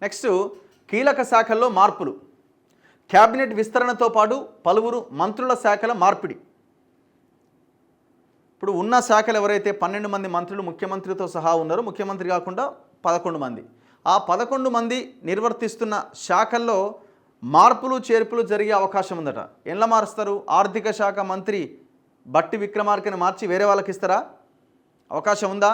Next కీలక శాఖల్లో మార్పులు. క్యాబినెట్ విస్తరణతో పాటు పలువురు మంత్రుల శాఖల మార్పిడి. ఇప్పుడు ఉన్న శాఖలు ఎవరైతే 12 మంది మంత్రులు ముఖ్యమంత్రితో సహా ఉన్నారో, ముఖ్యమంత్రి కాకుండా 11 మంది, ఆ 11 మంది నిర్వర్తిస్తున్న శాఖల్లో మార్పులు చేర్పులు జరిగే అవకాశం ఉందట. ఎలా మారుస్తారు? ఆర్థిక శాఖ మంత్రి బట్టి విక్రమార్కని మార్చి వేరే వాళ్ళకి ఇస్తారా? అవకాశం ఉందా?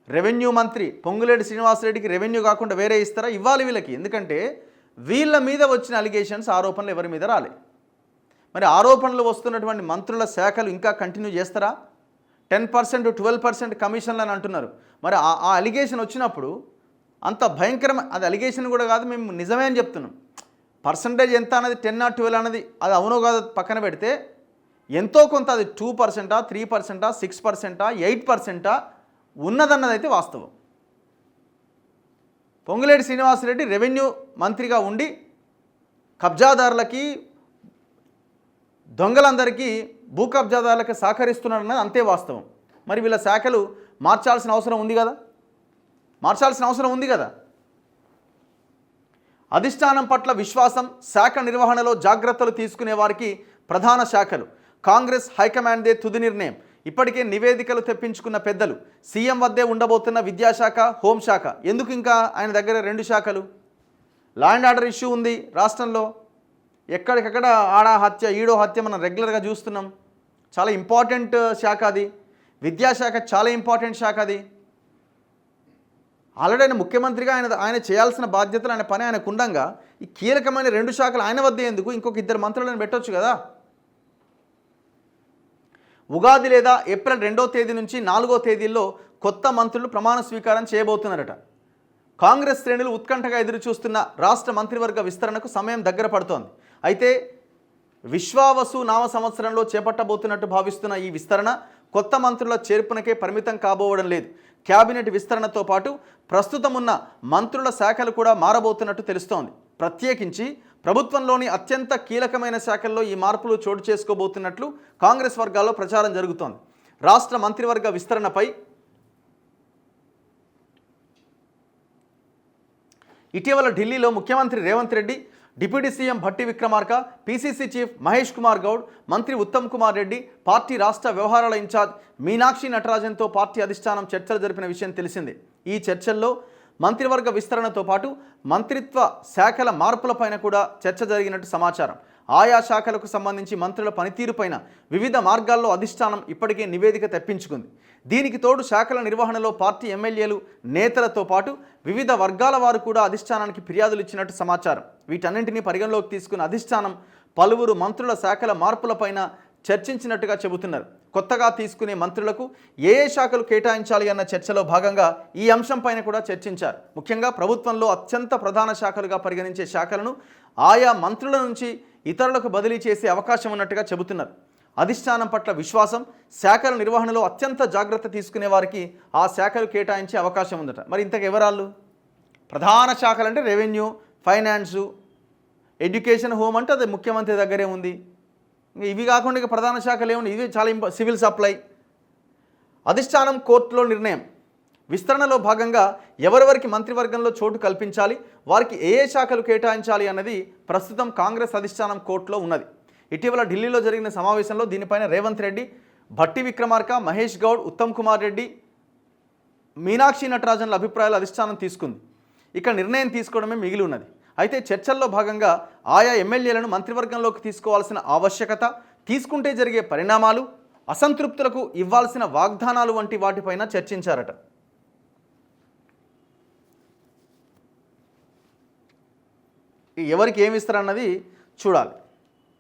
రెవెన్యూ మంత్రి పొంగులేటి శ్రీనివాసరెడ్డికి రెవెన్యూ కాకుండా వేరే ఇస్తారా? ఇవ్వాలి వీళ్ళకి. ఎందుకంటే వీళ్ళ మీద వచ్చిన అలిగేషన్స్, ఆరోపణలు ఎవరి మీద రాలే. మరి ఆరోపణలు వస్తున్నటువంటి మంత్రుల శాఖలు ఇంకా కంటిన్యూ చేస్తారా? 10% 12% కమిషన్లు అని అంటున్నారు. మరి ఆ అలిగేషన్ వచ్చినప్పుడు అంత భయంకరమైన, అది అలిగేషన్ కూడా కాదు, మేము నిజమే అని చెప్తున్నాం. పర్సంటేజ్ ఎంత అనేది 10 or 12 అనేది అది అవునో కాదు పక్కన పెడితే, ఎంతో కొంత అది 2%, 3%, 6%, 8% ఉన్నదన్నది అయితే వాస్తవం. పొంగులేటి శ్రీనివాసరెడ్డి రెవెన్యూ మంత్రిగా ఉండి కబ్జాదారులకి, దొంగలందరికీ, భూ కబ్జాదారులకి సహకరిస్తున్నారన్నది అంతే వాస్తవం. మరి వీళ్ళ శాఖలు మార్చాల్సిన అవసరం ఉంది కదా, అధిష్టానం పట్ల విశ్వాసం, శాఖ నిర్వహణలో జాగ్రత్తలు తీసుకునే వారికి ప్రధాన శాఖలు. కాంగ్రెస్ హైకమాండ్దే తుది నిర్ణయం. ఇప్పటికే నివేదికలు తెప్పించుకున్న పెద్దలు. సీఎం వద్దే ఉండబోతున్న విద్యాశాఖ, హోంశాఖ. ఎందుకు ఇంకా ఆయన దగ్గర 2 శాఖలు? లా అండ్ ఆర్డర్ ఇష్యూ ఉంది రాష్ట్రంలో. ఎక్కడికక్కడ ఆడ హత్య, ఈడో హత్య మనం రెగ్యులర్గా చూస్తున్నాం. చాలా ఇంపార్టెంట్ శాఖ అది. విద్యాశాఖ చాలా ఇంపార్టెంట్ శాఖ అది. ఆల్రెడీ ఆయన ముఖ్యమంత్రిగా ఆయన చేయాల్సిన బాధ్యతలు, ఆయన పని ఆయనకు ఉండంగా ఈ కీలకమైన 2 శాఖలు ఆయన వద్దే ఎందుకు? ఇంకొక 2 మంత్రులను పెట్టొచ్చు కదా. ఉగాది లేదా ఏప్రిల్ 2వ తేదీ నుంచి 4వ తేదీల్లో కొత్త మంత్రులు ప్రమాణ స్వీకారం చేయబోతున్నారట. కాంగ్రెస్ శ్రేణులు ఉత్కంఠగా ఎదురు చూస్తున్న రాష్ట్ర మంత్రివర్గ విస్తరణకు సమయం దగ్గర పడుతోంది. అయితే విశ్వావసు నామ సంవత్సరంలో చేపట్టబోతున్నట్టు భావిస్తున్న ఈ విస్తరణ కొత్త మంత్రుల చేర్పునకే పరిమితం కాబోవడం లేదు. క్యాబినెట్ విస్తరణతో పాటు ప్రస్తుతం ఉన్న మంత్రుల శాఖలు కూడా మారబోతున్నట్టు తెలుస్తోంది. ప్రత్యేకించి ప్రభుత్వంలోని అత్యంత కీలకమైన శాఖల్లో ఈ మార్పులు చోటు చేసుకోబోతున్నట్లు కాంగ్రెస్ వర్గాల్లో ప్రచారం జరుగుతోంది. రాష్ట్ర మంత్రివర్గ విస్తరణపై ఇటీవల ఢిల్లీలో ముఖ్యమంత్రి Revanth Reddy, deputy CM Bhatti Vikramarka, PCC chief Mahesh Kumar Goud, మంత్రి ఉత్తమ్ కుమార్ రెడ్డి, పార్టీ రాష్ట్ర వ్యవహారాల ఇన్ఛార్జ్ మీనాక్షి నటరాజన్తో పార్టీ అధిష్టానం చర్చలు జరిపిన విషయం తెలిసిందే. ఈ చర్చల్లో మంత్రివర్గ విస్తరణతో పాటు మంత్రిత్వ శాఖల మార్పులపైన కూడా చర్చ జరిగినట్టు సమాచారం. ఆయా శాఖలకు సంబంధించి మంత్రుల పనితీరుపైన వివిధ మార్గాల్లో అధిష్టానం ఇప్పటికే నివేదిక తెప్పించుకుంది. దీనికి తోడు శాఖల నిర్వహణలో పార్టీ ఎమ్మెల్యేలు, నేతలతో పాటు వివిధ వర్గాల వారు కూడా అధిష్టానానికి ఫిర్యాదులు ఇచ్చినట్టు సమాచారం. వీటన్నింటినీ పరిగణలోకి తీసుకున్న అధిష్టానం పలువురు మంత్రుల శాఖల మార్పులపైన చర్చించినట్టుగా చెబుతున్నారు. కొత్తగా తీసుకునే మంత్రులకు ఏ శాఖలు కేటాయించాలి అన్న చర్చలో భాగంగా ఈ అంశంపైన కూడా చర్చించారు. ముఖ్యంగా ప్రభుత్వంలో అత్యంత ప్రధాన శాఖలుగా పరిగణించే శాఖలను ఆయా మంత్రుల నుంచి ఇతరులకు బదిలీ చేసే అవకాశం ఉన్నట్టుగా చెబుతున్నారు. అధిష్టానం పట్ల విశ్వాసం, శాఖల నిర్వహణలో అత్యంత జాగ్రత్త తీసుకునే వారికి ఆ శాఖలు కేటాయించే అవకాశం ఉందట. మరి ఇంతకు ఎవరాళ్ళు? ప్రధాన శాఖలు అంటే రెవెన్యూ, ఫైనాన్సు, ఎడ్యుకేషన్, హోమ్ అంటే అది ముఖ్యమంత్రి దగ్గరే ఉంది. ఇవి కాకుండా ఇక ప్రధాన శాఖలు ఏముంది? ఇవి చాలా సివిల్ సప్లై. అధిష్టానం కోర్టులో నిర్ణయం. విస్తరణలో భాగంగా ఎవరెవరికి మంత్రివర్గంలో చోటు కల్పించాలి, వారికి ఏ శాఖలు కేటాయించాలి అన్నది ప్రస్తుతం కాంగ్రెస్ అధిష్టానం కోర్టులో ఉన్నది. ఇటీవల ఢిల్లీలో జరిగిన సమావేశంలో దీనిపైన రేవంత్ రెడ్డి, భట్టి విక్రమార్క, మహేష్ గౌడ్, ఉత్తమ్ కుమార్ రెడ్డి, మీనాక్షి నటరాజన్ల అభిప్రాయాలు అధిష్టానం తీసుకుంది. ఇక నిర్ణయం తీసుకోవడమే మిగిలి ఉన్నది. అయితే చర్చల్లో భాగంగా ఆయా ఎమ్మెల్యేలను మంత్రివర్గంలోకి తీసుకోవాల్సిన ఆవశ్యకత, తీసుకుంటే జరిగే పరిణామాలు, అసంతృప్తులకు ఇవ్వాల్సిన వాగ్దానాలు వంటి వాటిపైన చర్చించారట. ఎవరికి ఏమి ఇస్తారన్నది చూడాలి.